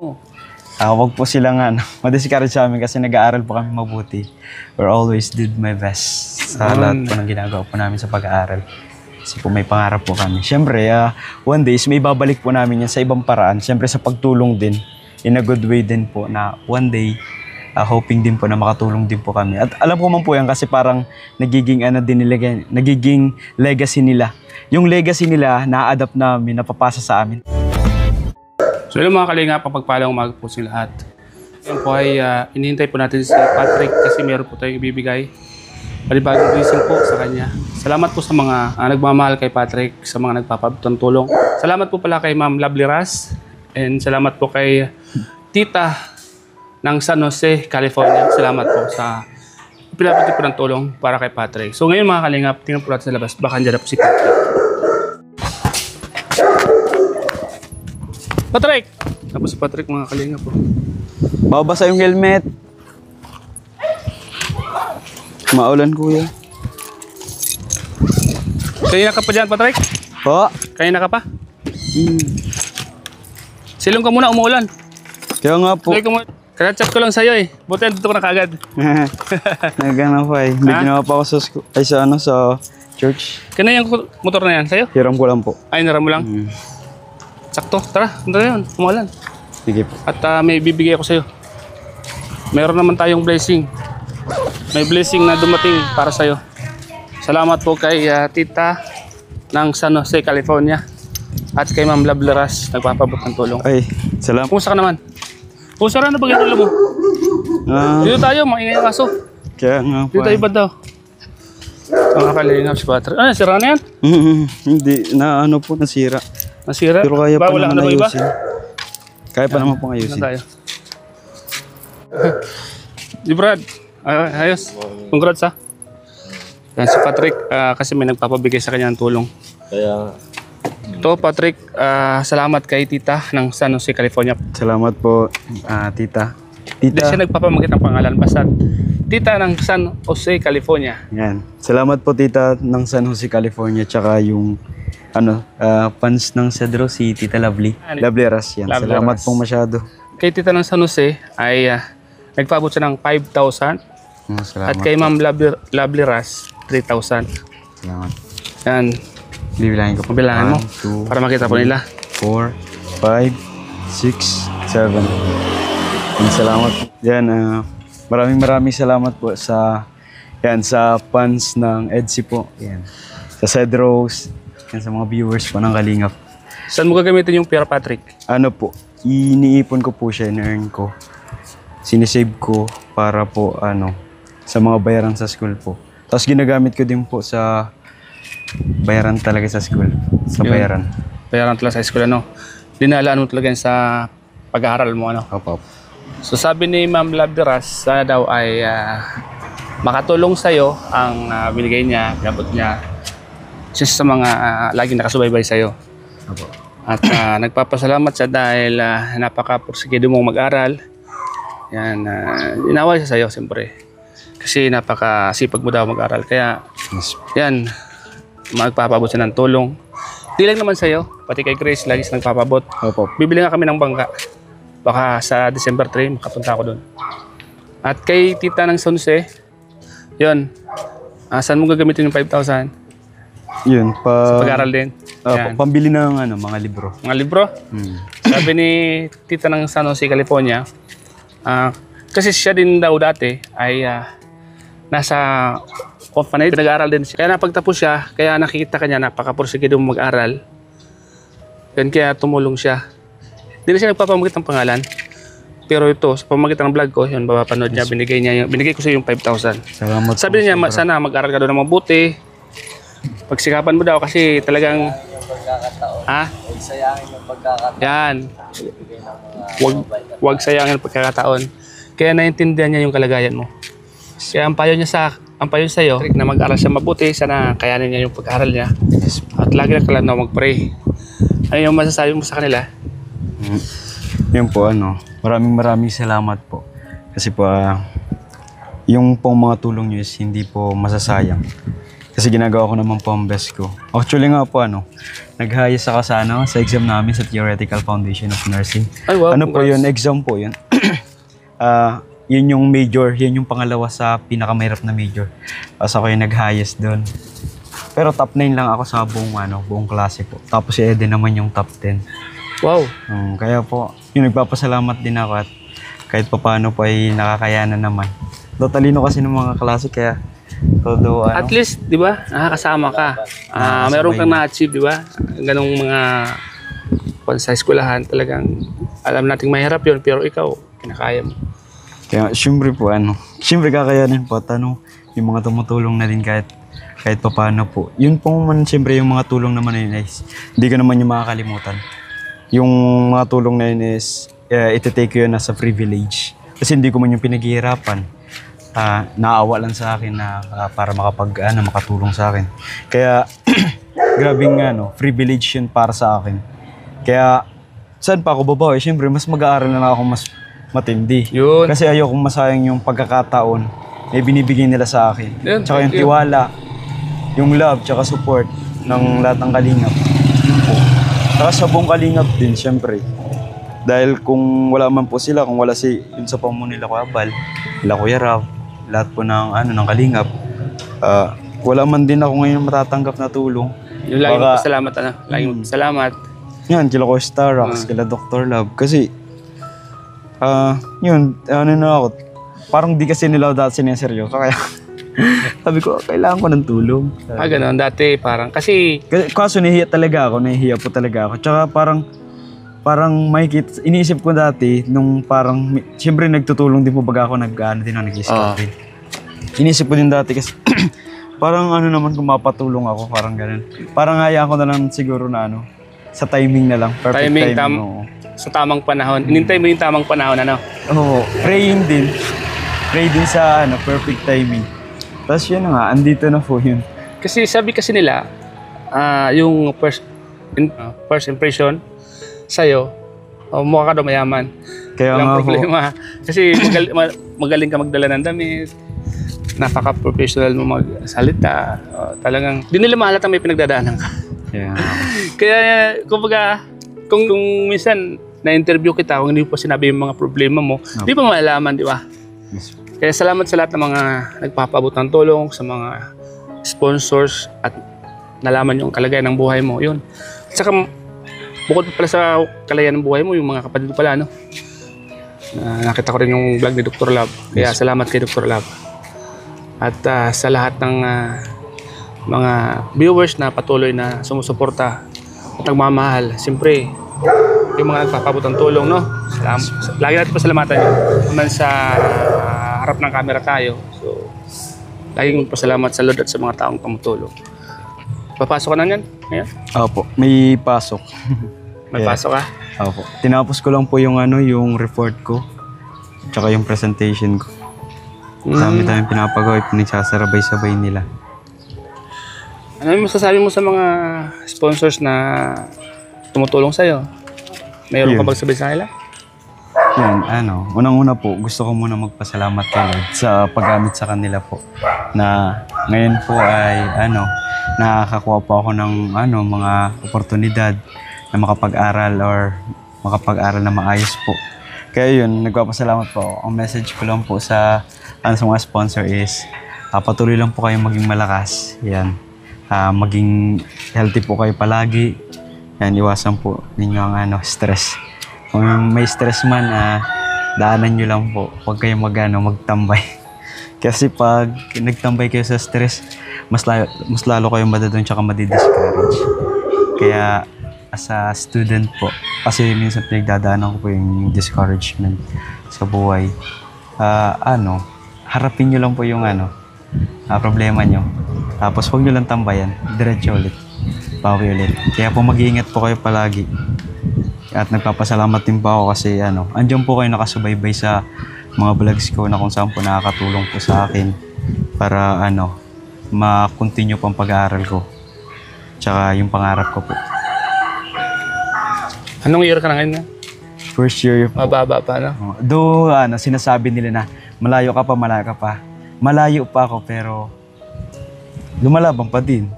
Wag po silang ma-discourage sa amin kasi nag-aaral po kami mabuti. We always did my best sa lahat po ng ginagawa po namin sa pag-aaral. Kasi po may pangarap po kami. Siyempre, one day may babalik po namin yan sa ibang paraan. Siyempre sa pagtulong din, in a good way din po na one day, hoping din po na makatulong din po kami. At alam ko man po yan kasi parang nagiging nagiging legacy nila. Yung legacy nila, na-adapt namin, napapasa sa amin. So yun mga kalinga, papagpalang umaga po sa lahat. Ngayon po ay inihintay po natin si Patrick kasi meron po tayong ibibigay. Palibagong blessing po sa kanya. Salamat po sa mga nagmamahal kay Patrick, sa mga nagpapabot ng tulong. Salamat po pala kay Ma'am Lovely Ras. And salamat po kay Tita ng San Jose, California. Salamat po sa pinapatid po ng tulong para kay Patrick. So ngayon mga kalingap, tingnan po natin sa labas. Baka andyan na po si Patrick. Patrick! Tapos si Patrick mga kalingap po. Babasa yung helmet. Maulan kuya. Kanina ka pa dyan, Patrick? Po? Kanina ka pa? Silong ka muna, umuulan. Kaya nga po. Kaya-chat ko lang sa'yo eh. Buti nandito ko na kagad. Nagana pa eh. May ginawa pa ako sa church. Kaya yung motor na yan, sa'yo? Hiram ko lang po. Ay, naram mo lang? Sakto, tara, punta na yun, umuulan. Sige po. At may bibigay ako sa'yo. Meron naman tayong blessing. May blessing na dumating para sa'yo. Salamat po kay Tita ng San Jose, California. At kay Ma'am Lovely Ras, nagpapabot ng tulong. Ay, salamat. Kumusta ka naman? Kung sara na ba yung ulo mo? Dito tayo, maingay ang aso. Kaya nga po. Dito tayo ba daw? Mga kalingap si Patrick. Ano, sira na yan? Hindi, nasira. Nasira? Pero kaya pa wala naman na ba iba? ayusin. Kaya pa naman pong ayusin. Tayo. Di Brad, ayos. Congrats ha. Yan si Patrick, kasi may nagpapabigay sa kanya ng tulong. Kaya Ito Patrick, salamat kay Tita ng San Jose, California. Salamat po, Tita. Hindi siya nagpapamagit ng pangalan, basta Tita ng San Jose, California. Yan. Salamat po Tita ng San Jose, California. Tsaka yung fans ng Cedro, si Tita Lovely. Lovely Ras yan. Lovely Salamat Ras. pong masyado. Kay Tita ng San Jose ay nagpaabot siya ng 5,000. Salamat. At kay Ma'am Lovely Ras, 3,000. Salamat. Yan, Bibilangin ko po. bilangin mo 1, 2, para makita po nila. 4, 5, 6, 7. Salamat po. Yan, maraming salamat po sa fans ng EDSI po. Yan. Sa Cedros, yan, sa mga viewers po ng Kalingap. Saan mo gagamitin yung pera, Patrick? Ano po, iniipon ko po siya, in-earn ko. Sinisave ko para po sa mga bayaran sa school po. Tapos ginagamit ko din po sa bayaran talaga sa school. Sa Yun. bayaran. Bayaran talaga sa school, ano? Dinalaan mo talaga yan sa pag-aaral mo, ano? Opo. So sabi ni Ma'am Lovely Ras, sana daw ay makatulong sa'yo ang binigay niya, gabot niya. Sa mga laging nakasubaybay sa'yo. Opo. At nagpapasalamat siya dahil napaka-porsigido mong mag-aral. Yan, inaway siya sa'yo, siyempre. Kasi napakasipag mo daw mag-aral. Kaya, Yes. yan, magpapabot siya ng tulong. Di lang naman sa'yo, pati kay Grace, lagi siya nagpapabot. Opo. Bibili nga kami ng bangka. Baka sa December 3, makapunta ako doon. At kay Tita ng San Jose, yun, saan mo gagamitin yung 5,000? Yun, Sa pag-aral din. Yan. pambili ng mga libro. Mga libro. Sabi ni Tita ng San Jose, California, kasi siya din daw dati ay nasa orphanage, nag-aaral din siya. Kaya napagtapos siya, kaya nakikita kanya napaka-porsigido mag-aral. Yan kaya tumulong siya. Hindi na siya nagpapamagit ng pangalan. Pero ito, sa pamamagitan ng vlog ko, yun, mapapanood niya, binigay ko sa yung 5,000. Salamat Sabi po, niya, sobra. sana mag-aral ka doon ng mabuti. Pagsikapan mo daw kasi talagang... Ha? huwag sayangin yung pagkakataon. Yan. Wag sayangin ang pagkakataon. Kaya naintindihan niya yung kalagayan mo. Kaya ang payo sa iyo na mag-aral siya mabuti, sana kayanin niya yung pag-aral niya. At lagi na kailangan na mag-pray. Ano yung masasabi mo sa kanila? Yun po, maraming salamat po. Kasi po, yung pong mga tulong nyo is hindi po masasayang. Kasi ginagawa ko naman po ang best ko. Actually nga po, nag-highest ako sa exam namin sa Theoretical Foundation of Nursing. Ay, wow, Ano po congrats. yun? Exam po yun. Yun yung major, yun yung pangalawa sa pinakamahirap na major. Tapos ako yung nag-highest doon. Pero top 9 lang ako sa buong klase po. Tapos si Eden naman yung top 10. Wow. Kaya po, yung nagpapasalamat din ako at kahit papaano po ay nakakayanan naman. Talino kasi ng mga klase kaya todo At least, di ba, nakakasama ka. Meron kang na-achieve, di ba? Ganong mga sa eskwelahan, talagang alam nating mahirap yun, pero ikaw, kinakaya mo. Kaya syempre po syempre kakayanin po at yung mga tumutulong na din kahit papaano po. Yun po man syempre yung mga tulong naman na yun is hindi ko naman yung makakalimutan. Yung mga tulong na yun is iti-take ko yun as a privilege. Kasi hindi ko man yung pinaghihirapan. Naawa lang sa akin na para makatulong sa akin. Kaya grabing privilege yun para sa akin. Kaya saan pa ako babawi? Syempre mas mag-aaral na lang ako mas matindi. Yun. Kasi ayokong masayang yung pagkakataon na binibigay nila sa akin. Yun, Tsaka yung thank you. tiwala, yung love, tsaka support ng lahat ng kalingap. Yun po. Tsaka sa buong kalingap din, syempre. Dahil kung wala man po sila, kung wala yun sa pamuno nila Kuya Bal, nila Kuya Rav, lahat po ng kalingap, wala man din ako ngayon matatanggap na tulong. Yung lagi mo pasalamat, Lagi mo pasalamat. Yan, kila Kuya Starax, kila Dr. Love. Kasi, yun, ako, parang di kasi nila dati sineseryoso. Kaya, sabi ko, kailangan ko ng tulong. Ganun. Dati parang, kasi Kaso nahihiya po talaga ako. Tsaka parang iniisip ko dati, nung parang, siyempre nagtutulong din po baga ako, nag-i-scout din. Iniisip ko din dati kasi, parang naman kung mapatulong ako, parang ganun. Parang hayaan ko na lang siguro na sa timing na lang, perfect timing. Oo. sa tamang panahon. Inintay mo yung tamang panahon, Oo, praying din. Pray din sa perfect timing. Tapos yun na nga, andito na po yun. Kasi sabi kasi nila, yung first impression sa'yo, mukha ka daw mayaman. Kaya Walang nga po, problema. Kasi magaling ka magdala ng damit, napaka-professional mo magsalita. Talagang, di nila mahalata may pinagdadaanan ka. kaya Kaya, kumbaga, kung minsan na-interview kita, kung hindi pa sinabi yung mga problema mo, di pa malalaman, di ba? Yes. Kaya salamat sa lahat ng mga nagpapabot ng tulong, sa mga sponsors at nalaman yung kalagayan ng buhay mo. Yun. At saka, bukod pala sa kalagayan ng buhay mo, yung mga kapatid ko pala, nakita ko rin yung vlog ni Dr. Love. Kaya salamat kay Dr. Love. At sa lahat ng mga viewers na patuloy na sumusuporta at nagmamahal, siyempre, yung mga nagpapabot ng tulong, lagi natin pasalamatan yun. Naman sa harap ng camera tayo. So, laging pasalamat sa Lord at sa mga taong tumutulong. Papasok ka na yan? Ngayon? Opo, may pasok. May Yeah. pasok ka? Opo. Tinapos ko lang po yung yung report ko. Tsaka yung presentation ko. Dami tayong pinapagawa, pinagsasarabay-sabay nila. Ano yung masasabi mo sa mga sponsors na tumutulong sa'yo? Mayroon ka Yun. bang sabi sa kanila? Yan, unang-una po, gusto ko muna magpasalamat kay Lord sa paggamit sa kanila po. Na ngayon po ay, nakakakuha po ako ng, mga oportunidad na makapag-aral or makapag-aral na maayos po. Kaya yun, nagpapasalamat po ako. Ang message ko lang po sa mga sponsor is, patuloy lang po kayong maging malakas. Yan. Maging healthy po kayo palagi. Yan, iwasan po ninyo ang stress. Kung may stress man, daanan nyo lang po. Huwag kayong magtambay. Kasi pag nagtambay kayo sa stress, mas lalo kayong madadon tsaka madidiscourage. Kaya as a student po, kasi minsan pinagdadaanan ko po yung discouragement sa buhay. Harapin nyo lang po yung problema nyo. Tapos huwag nyo lang tambayan, diretso ulit. Bawi ulit. Kaya po mag-iingat po kayo palagi. At nagpapasalamat din po ako kasi andyan po kayo nakasubaybay sa mga vlogs ko na kung saan po nakakatulong po sa akin para ma-continue po ang pag-aaral ko. Tsaka yung pangarap ko po. Anong year ka na ngayon? First year po. Mababa pa, Though sinasabi nila na malayo ka pa. Malayo pa ako pero lumalaban pa din.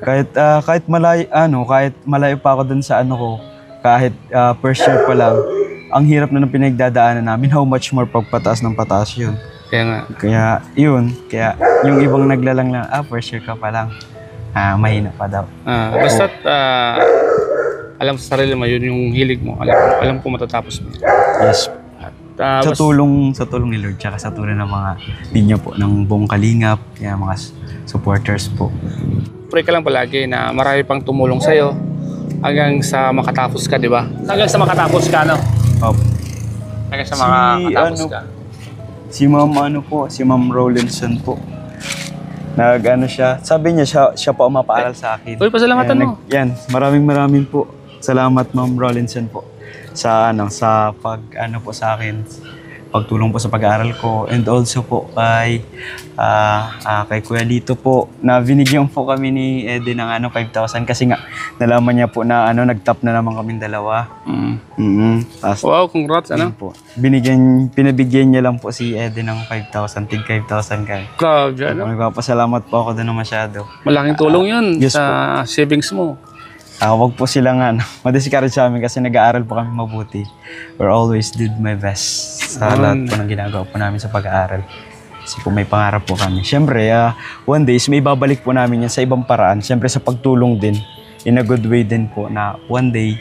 Kahit malayo pa ako dun sa ano ko, kahit first year pa lang, ang hirap na ng pinagdadaanan namin, how much more pagpataas ng pataas yun. Kaya nga. Kaya yung ibang naglalang lang, first year ka pa lang, mahina pa daw. Basta't alam sa sarili mo, yun yung hilig mo. Alam ko matatapos mo. Yes. Sa tulong ni Lord, tsaka sa tulong ng mga linya po, ng buong Kalingap, kaya mga supporters po. Pray ka lang palagi na marami pang tumulong sa'yo hanggang sa makatapos ka, di ba? Hanggang sa makatapos ka, no? Opo. Hanggang sa makatapos ka. Si Ma'am Rollinson po. Sabi niya siya pa umapaaral sa akin. Uy, pasalamatan mo. Maraming po. Salamat Ma'am Rollinson po sa sa akin, pagtulong po sa pag-aaral ko, and also po kay Kuya Lito po, na binigyan po kami ni Eddie ng 5,000 kasi nga nalaman niya po na nag-top na naman kaming dalawa. Wow, congrats, po. Pinabigyan niya lang po si Eddie ng 5,000, tig 5,000 kayo. Grabe, Magpapasalamat po ako doon na masyado. Malaking tulong yun Yes sa savings mo. Wag po silang ma-discourage sa amin kasi nag-aaral po kami mabuti. We're always did my best sa lahat po ng ginagawa po namin sa pag-aaral. Kasi po may pangarap po kami. Siyempre, one day may babalik po namin yan sa ibang paraan. Siyempre sa pagtulong din, in a good way din po, na one day,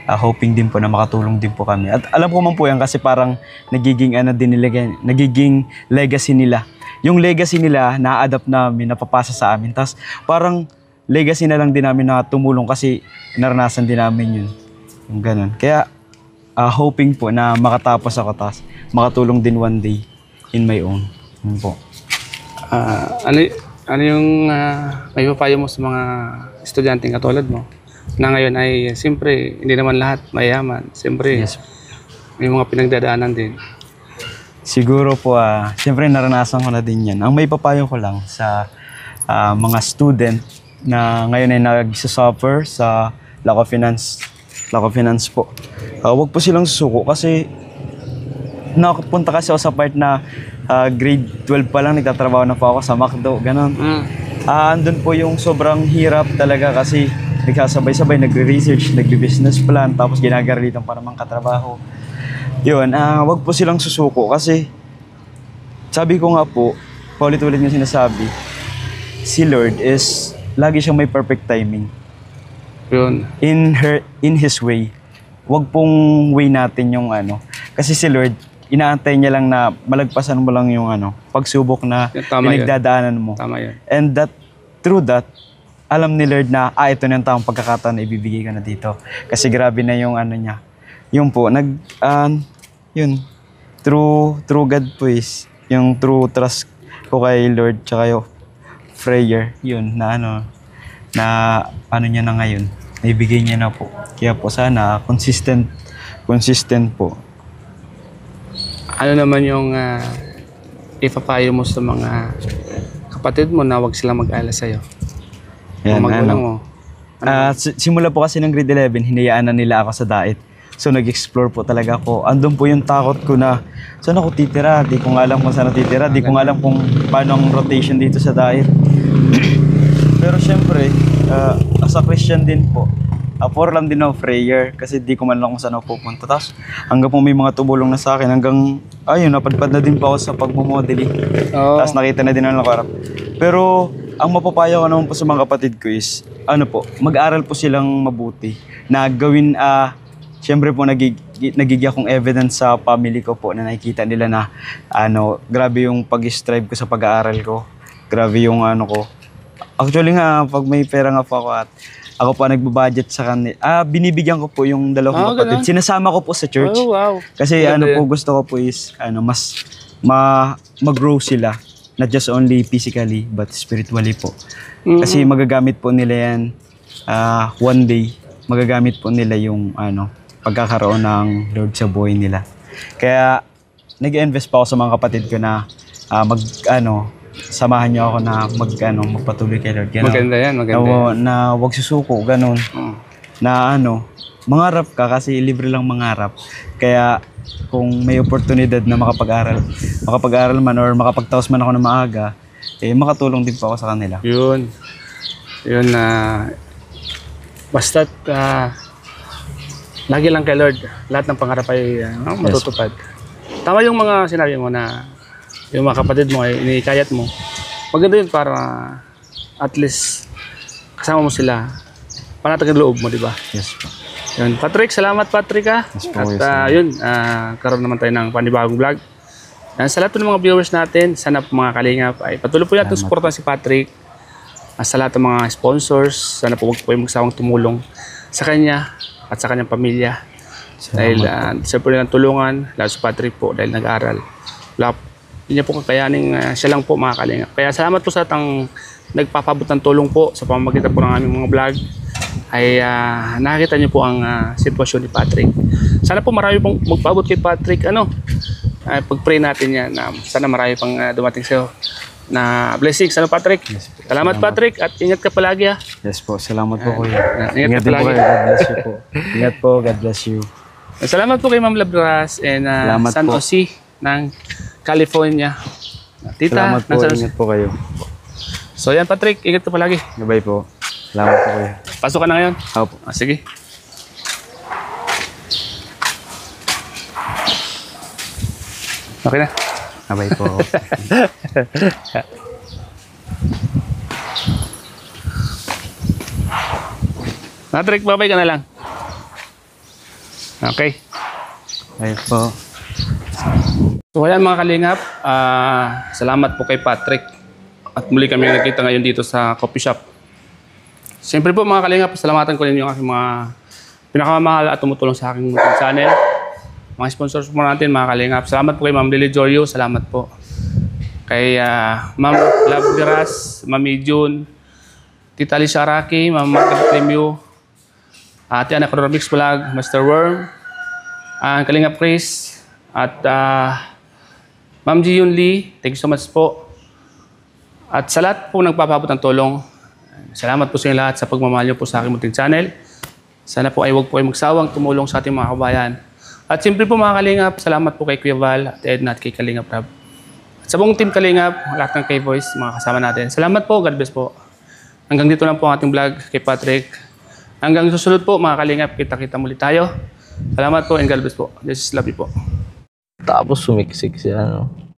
hoping din po na makatulong din po kami. At alam ko man po yan kasi parang nagiging legacy nila. Yung legacy nila, na-adapt namin, napapasa sa amin. Tapos parang legacy na lang din namin na tumulong kasi naranasan din namin yun. Yung ganun. Kaya, hoping po na makatapos ako, tapos makatulong din one day in my own. Yun po. Ano yung may papayo mo sa mga estudyanteng katulad mo? Na ngayon ay, siyempre, hindi naman lahat mayaman. Siyempre, Yes. may mga pinagdadaanan din. Siguro po, siyempre naranasan ko na din yan. Ang may papayo ko lang sa mga student na ngayon ay nag-suffer sa lack of finance po. Huwag po silang susuko kasi nakapunta kasi ako sa part na grade 12 pa lang nagtatrabaho na po ako sa McDo, ganon. Andun po yung sobrang hirap talaga kasi nagsasabay-sabay, nagre-research, nagbe-business plan, tapos ginagalitan pa naman katrabaho. Yun, wag po silang susuko kasi sabi ko nga po, paulit-ulit yung sinasabi, si Lord is lagi siyang may perfect timing. Yun. In His way. Wag pong way natin yung kasi si Lord, inaantay niya lang na malagpasan mo lang yung pagsubok na pinagdadaanan mo. Tama yun. And through that, alam ni Lord na, ito na yung tamang pagkakataon na ibibigay ko na dito. Kasi grabe na yung niya. Yun po, through God po is, yung true trust ko kay Lord, tsaka yung prayer, yun, na niya na ngayon, naibigay niya na po. Kaya po sana, consistent po. Ano naman yung ipapayo mo sa mga kapatid mo na wag silang mag-alala sa'yo? Yan, Mga magulang mo. Simula po kasi ng grade 11, hinayaan na nila ako sa diet. So nag-explore po talaga ako. Andun po yung takot ko na, saan ako titira? Di ko nga alam kung saan ako titira. Di ko nga alam kung paano ang rotation dito sa diet. Pero syempre, as a Christian din po, for lang din ako prayer kasi di ko man lang kung saan ako pupunta. Tapos hanggang po may mga tumulong na sa akin, hanggang napadpad na din pa ako sa pagmumodeling. Tapos nakita na din ako harap. Pero ang mapapayo ko naman po sa mga kapatid ko is, mag-aral po silang mabuti. Na gawin, siyempre po nagiging akong evidence sa family ko po na nakikita nila na grabe yung pag-strive ko sa pag-aaral ko. Grabe yung ko. Actually nga, pag may pera nga po ako at ako pa nagbabudget sa kanila. Binibigyan ko po yung dalawang kapatid. Ganun. Sinasama ko po sa church. Oh, wow. Kasi gusto ko po is mas mag-grow sila. Not just only physically but spiritually po. Kasi magagamit po nila yan one day. Magagamit po nila yung pagkakaroon ng Lord sa buhay nila. Kaya nag-invest pa ako sa mga kapatid ko na samahan niyo ako na magpatuloy kay Lord. Ganun. Maganda yan, maganda. Na wag susuko, ganun. Na mangarap ka kasi libre lang mangarap. Kaya kung may oportunidad na makapag-aral man or makapagtaos man ako na maaga, makatulong din po ako sa kanila. Yun. Yun na basta't lagi lang kay Lord, lahat ng pangarap ay matutupad. Tama yung mga sinabi mo na yung mga kapatid mo ay inikayat mo. Maganda yun para at least kasama mo sila. Panatag ang loob mo, di ba? Yes po. Yun. Patrick, salamat Patrick ha. Yes po, At yes, yun, karoon naman tayo ng panibagong vlog. Sa lahat ng mga viewers natin, sana po mga kalingap ay patuloy po natin supportan si Patrick. Sa lahat ng mga sponsors, sana po huwag po yung magsawang tumulong sa kanya at sa kanyang pamilya. Dahil siya po rin ang tulungan, lalo sa Patrick po dahil nag-aaral. Hindi niya po kakayaning siya lang po mga kalingap. Kaya salamat po sa atang nagpapabot ng tulong po sa pamamagitan po ng aming mga vlog. Ay nakikita niyo po ang sitwasyon ni Patrick. Sana po marami pong magpaabot kay Patrick. Pag-pray natin yan na sana marami pang dumating sa'yo na blessings. Patrick? Yes po. Salamat Patrick at ingat ka palagi ha. Yes po, salamat po kuya. Ingat ka din po palagi. kayo, God bless you po. Ingat po, God bless you. Salamat po kay Ma'am Labras and Salamat San po. Jose ng California. Tita, Salamat ng po, San Jose. ingat po kayo. So yan Patrick, ingat ka palagi. Bye po. Salamat po kuya. Pasok ka na ngayon. Opo. Sige. Okay na. Bye po. Patrick, babay ka na lang. Okay. Bye po. So ayan mga kalingap, salamat po kay Patrick. At muli kami nakita ngayon dito sa coffee shop. Siyempre po mga kalingap, salamatan ko rin yung aking mga pinakamamahal at tumutulong sa aking YouTube channel. Mga sponsors po natin mga kalingap. Salamat po kay Ma'am Lily Jorio, salamat po. Kay Ma'am Love Viras, Ma'am June, Tita Alicia Araki, Ma'am Margaret Lemio, Ate Ana Rodriguez Vlog, Mr. Worm, Kalingap Chris, at Ma'am Jiyun Lee, thank you so much po. At sa lahat po nagpapabot ng tulong, salamat po sa inyo lahat sa pagmamahal niyo po sa aking munting channel. Sana po ay huwag po kayo magsawang tumulong sa ating mga kabayan. At siyempre po mga Kalingap, salamat po kay Kuya Val, at Edna at kay Kalingap Rab. At sa buong team Kalingap, lahat ng K-Voice, mga kasama natin. Salamat po, God bless po. Hanggang dito lang po ang ating vlog kay Patrick. Hanggang susunod po mga Kalingap, kita-kita muli tayo. Salamat po and God bless po. Jesus love you po. Tapos sumiksik siya, no?